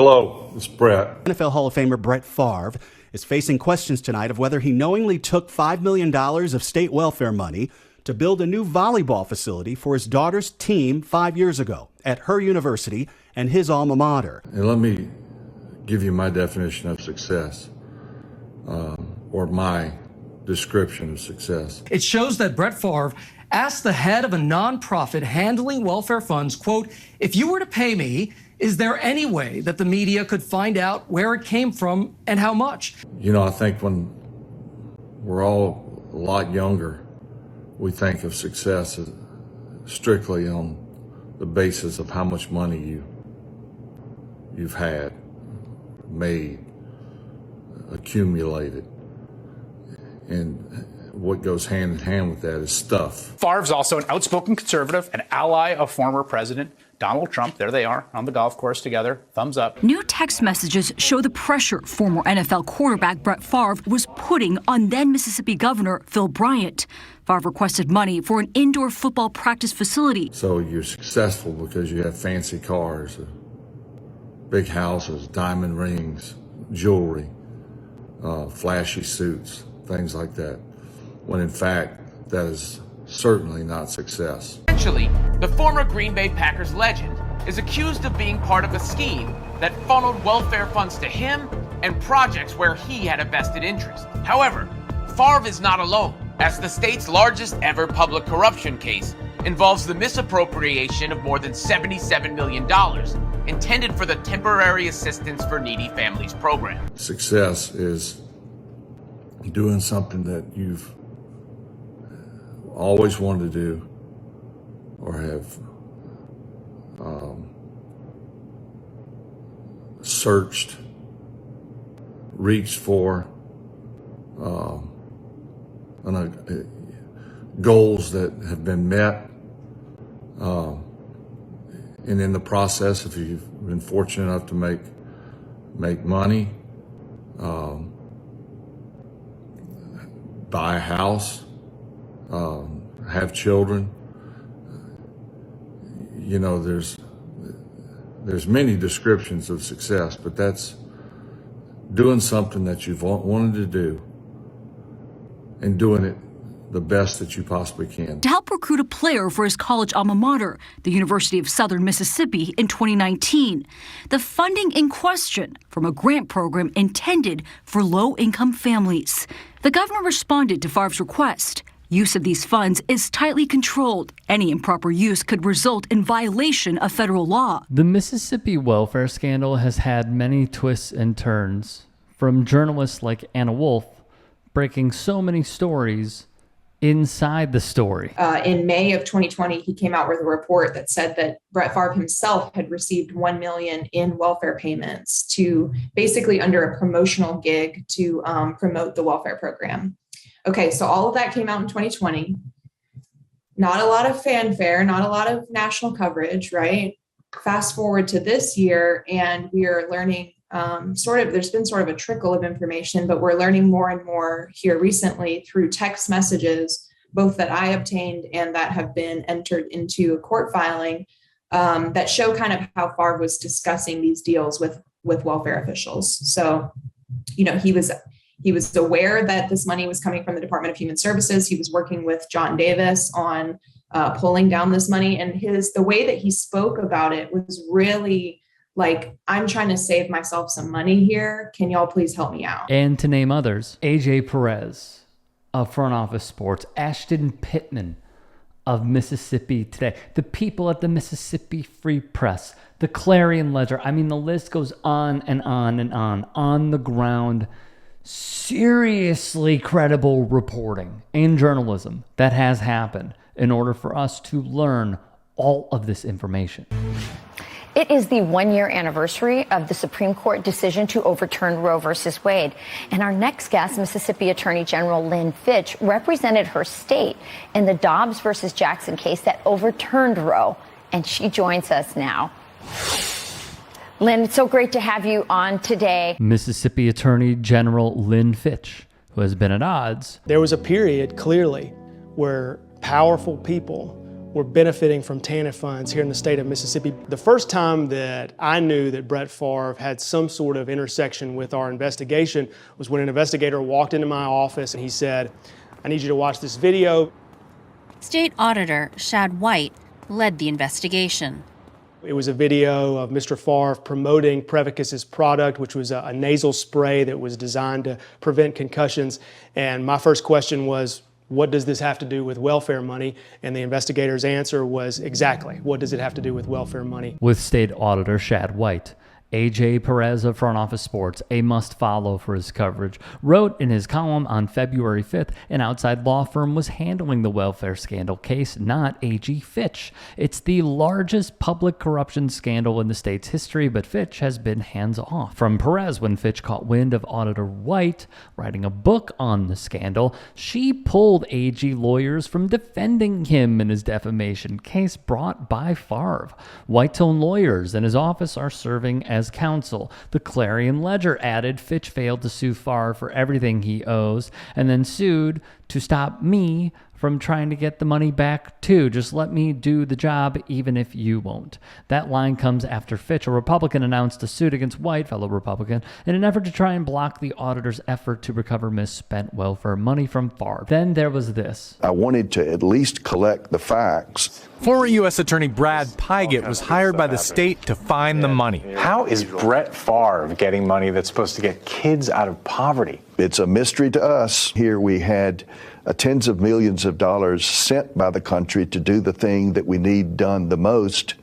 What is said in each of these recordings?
Hello, it's Brett. NFL Hall of Famer Brett Favre is facing questions tonight of whether he knowingly took $5 million of state welfare money to build a new volleyball facility for his daughter's team 5 years ago at her university and his alma mater. And let me give you my definition of success, or my description of success. It shows that Brett Favre asked the head of a nonprofit handling welfare funds, quote, "If you were to pay me, is there any way that the media could find out where it came from and how much?" You know, I think when we're all a lot younger, we think of success as strictly on the basis of how much money you've had, made, accumulated. And what goes hand in hand with that is stuff. Favre's also an outspoken conservative, an ally of former President Donald Trump. There they are on the golf course together. Thumbs up. New text messages show the pressure former NFL quarterback Brett Favre was putting on then Mississippi Governor Phil Bryant. Favre requested money for an indoor football practice facility. So you're successful because you have fancy cars, big houses, diamond rings, jewelry, flashy suits, things like that, when in fact that is certainly not success. Essentially, the former Green Bay Packers legend is accused of being part of a scheme that funneled welfare funds to him and projects where he had a vested interest. However, Favre is not alone, as the state's largest ever public corruption case involves the misappropriation of more than $77 million intended for the Temporary Assistance for Needy Families program. Success is doing something that you've always wanted to do or have searched, reached for, goals that have been met, and in the process, if you've been fortunate enough to make money, buy a house, have children. You know, there's many descriptions of success, but that's doing something that you've wanted to do and doing it the best that you possibly can. To help recruit a player for his college alma mater, the University of Southern Mississippi, in 2019. The funding in question from a grant program intended for low-income families. The governor responded to Favre's request. Use of these funds is tightly controlled. Any improper use could result in violation of federal law. The Mississippi welfare scandal has had many twists and turns, from journalists like Anna Wolf breaking so many stories inside the story. In May of 2020, he came out with a report that said that Brett Favre himself had received $1 million in welfare payments to basically under a promotional gig to promote the welfare program. Okay, so all of that came out in 2020. Not a lot of fanfare, not a lot of national coverage, right? Fast forward to this year, and we are learning there's been sort of a trickle of information, but we're learning more and more here recently through text messages, both that I obtained and that have been entered into a court filing, that show kind of how Favre was discussing these deals with welfare officials. So, you know, he was aware that this money was coming from the Department of Human Services. He was working with John Davis on pulling down this money, and the way that he spoke about it was really like, I'm trying to save myself some money here. Can y'all please help me out? And to name others, AJ Perez of Front Office Sports, Ashton Pittman of Mississippi Today, the people at the Mississippi Free Press, the Clarion Ledger. I mean, the list goes on and on and on the ground. Seriously credible reporting and journalism that has happened in order for us to learn all of this information. It is the one-year anniversary of the Supreme Court decision to overturn Roe versus Wade. And our next guest, Mississippi Attorney General Lynn Fitch, represented her state in the Dobbs versus Jackson case that overturned Roe. And she joins us now. Lynn, it's so great to have you on today. Mississippi Attorney General Lynn Fitch, who has been at odds. There was a period, clearly, where powerful people were benefiting from TANF funds here in the state of Mississippi. The first time that I knew that Brett Favre had some sort of intersection with our investigation was when an investigator walked into my office and he said, "I need you to watch this video." State Auditor Shad White led the investigation. It was a video of Mr. Favre promoting Prevacus's product, which was a nasal spray that was designed to prevent concussions. And my first question was, what does this have to do with welfare money? And the investigator's answer was exactly, what does it have to do with welfare money? With State Auditor Shad White, AJ Perez of Front Office Sports, a must-follow for his coverage, wrote in his column on February 5th, an outside law firm was handling the welfare scandal case, not AG Fitch. It's the largest public corruption scandal in the state's history, but Fitch has been hands-off. From Perez, when Fitch caught wind of Auditor White writing a book on the scandal, she pulled AG lawyers from defending him in his defamation case brought by Favre. White's own lawyers and his office are serving as counsel. The Clarion Ledger added Fitch failed to sue Favre for everything he owes and then sued to stop me from trying to get the money back too. Just let me do the job even if you won't. That line comes after Fitch, a Republican, announced a suit against White, fellow Republican, in an effort to try and block the auditor's effort to recover misspent welfare money from Favre. Then there was this. I wanted to at least collect the facts. Former U.S. Attorney Brad Pigott was hired by the state to find the money. How is Brett Favre getting money that's supposed to get kids out of poverty? It's a mystery to us. Here we had tens of millions of dollars sent by the country to do the thing that we need done the most,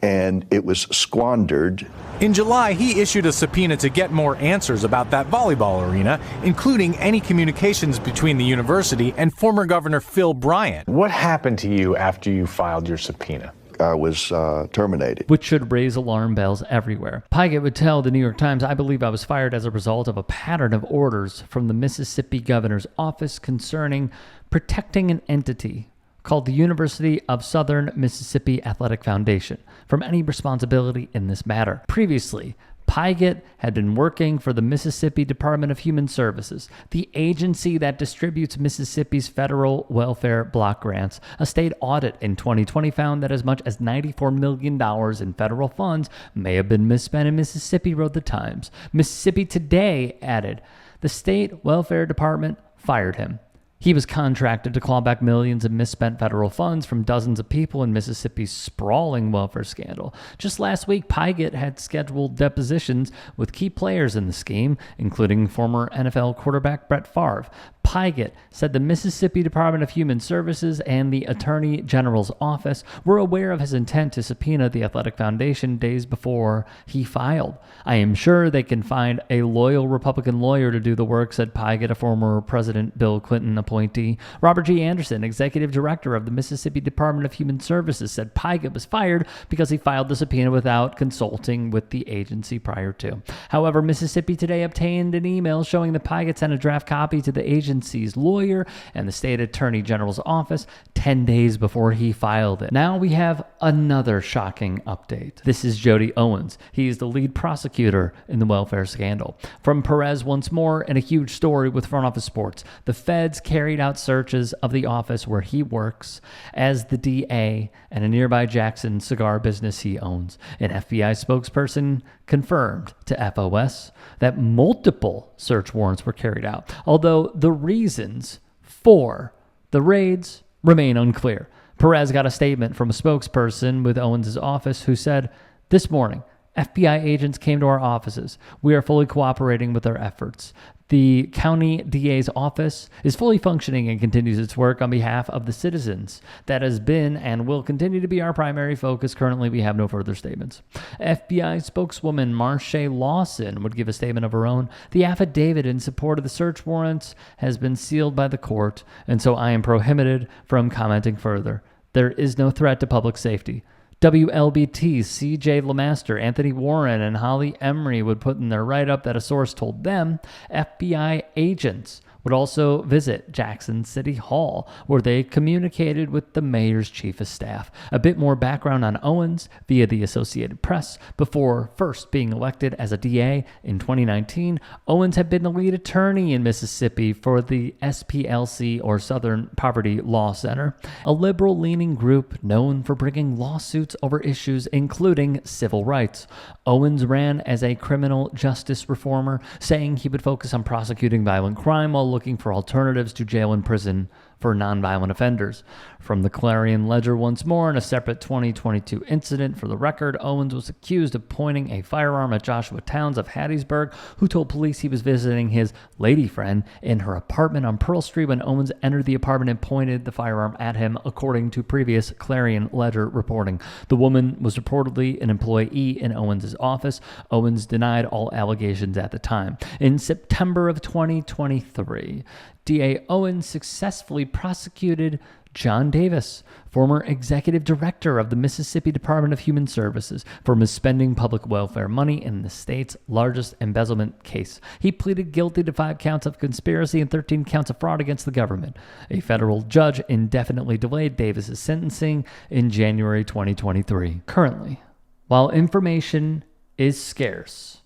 and it was squandered. In July, he issued a subpoena to get more answers about that volleyball arena, including any communications between the university and former Governor Phil Bryant. What happened to you after you filed your subpoena? I was terminated. Which should raise alarm bells everywhere. Pigott would tell the New York Times, "I believe I was fired as a result of a pattern of orders from the Mississippi governor's office concerning protecting an entity called the University of Southern Mississippi Athletic Foundation from any responsibility in this matter." Previously, Pigott had been working for the Mississippi Department of Human Services, the agency that distributes Mississippi's federal welfare block grants. A state audit in 2020 found that as much as $94 million in federal funds may have been misspent in Mississippi, wrote the Times. Mississippi Today added, the state welfare department fired him. He was contracted to claw back millions of misspent federal funds from dozens of people in Mississippi's sprawling welfare scandal. Just last week, Pigott had scheduled depositions with key players in the scheme, including former NFL quarterback Brett Favre. Pigott said the Mississippi Department of Human Services and the Attorney General's office were aware of his intent to subpoena the Athletic Foundation days before he filed. "I am sure they can find a loyal Republican lawyer to do the work," said Pigott, a former President Bill Clinton appointee. Robert G. Anderson, executive director of the Mississippi Department of Human Services, said Pigott was fired because he filed the subpoena without consulting with the agency prior to. However, Mississippi Today obtained an email showing that Pigott sent a draft copy to the agency's lawyer and the state attorney general's office 10 days before he filed it. Now we have another shocking update. This is Jody Owens. He is the lead prosecutor in the welfare scandal. From Perez once more, in a huge story with Front Office Sports, the feds carried out searches of the office where he works as the DA and a nearby Jackson cigar business he owns. An FBI spokesperson confirmed to FOS that multiple search warrants were carried out, although the reasons for the raids remain unclear. Perez got a statement from a spokesperson with Owens' office who said, "This morning, FBI agents came to our offices. We are fully cooperating with their efforts. The county DA's office is fully functioning and continues its work on behalf of the citizens. That has been and will continue to be our primary focus. Currently, we have no further statements." FBI spokeswoman Marsha Lawson would give a statement of her own. "The affidavit in support of the search warrants has been sealed by the court, and so I am prohibited from commenting further. There is no threat to public safety." WLBT's CJ Lemaster, Anthony Warren, and Holly Emery would put in their write-up that a source told them FBI agents would also visit Jackson City Hall, where they communicated with the mayor's chief of staff. A bit more background on Owens via the Associated Press. Before first being elected as a DA in 2019, Owens had been the lead attorney in Mississippi for the SPLC, or Southern Poverty Law Center, a liberal-leaning group known for bringing lawsuits over issues including civil rights. Owens ran as a criminal justice reformer, saying he would focus on prosecuting violent crime while looking for alternatives to jail and prison for nonviolent offenders. From the Clarion Ledger once more, in a separate 2022 incident, for the record, Owens was accused of pointing a firearm at Joshua Towns of Hattiesburg, who told police he was visiting his lady friend in her apartment on Pearl Street when Owens entered the apartment and pointed the firearm at him, according to previous Clarion Ledger reporting. The woman was reportedly an employee in Owens' office. Owens denied all allegations at the time. In September of 2023, DA Owens successfully prosecuted John Davis, former executive director of the Mississippi Department of Human Services, for misspending public welfare money in the state's largest embezzlement case. He pleaded guilty to 5 counts of conspiracy and 13 counts of fraud against the government. A federal judge indefinitely delayed Davis's sentencing in January 2023. Currently, while information is scarce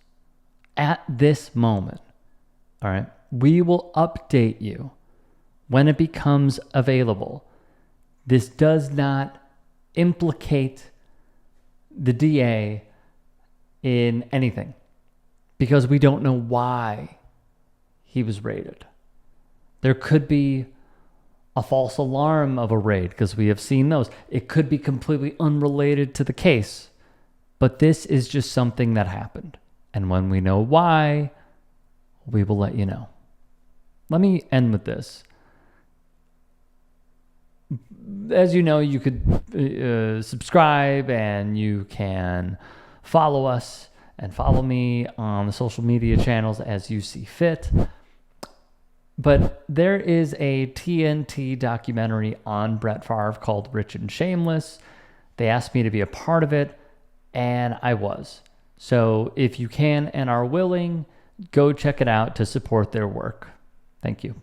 at this moment, all right, we will update you when it becomes available. This does not implicate the DA in anything because we don't know why he was raided. There could be a false alarm of a raid because we have seen those. It could be completely unrelated to the case, but this is just something that happened. And when we know why, we will let you know. Let me end with this. As you know, you could subscribe and you can follow us and follow me on the social media channels as you see fit. But there is a TNT documentary on Brett Favre called Rich and Shameless. They asked me to be a part of it, and I was. So if you can and are willing, go check it out to support their work. Thank you.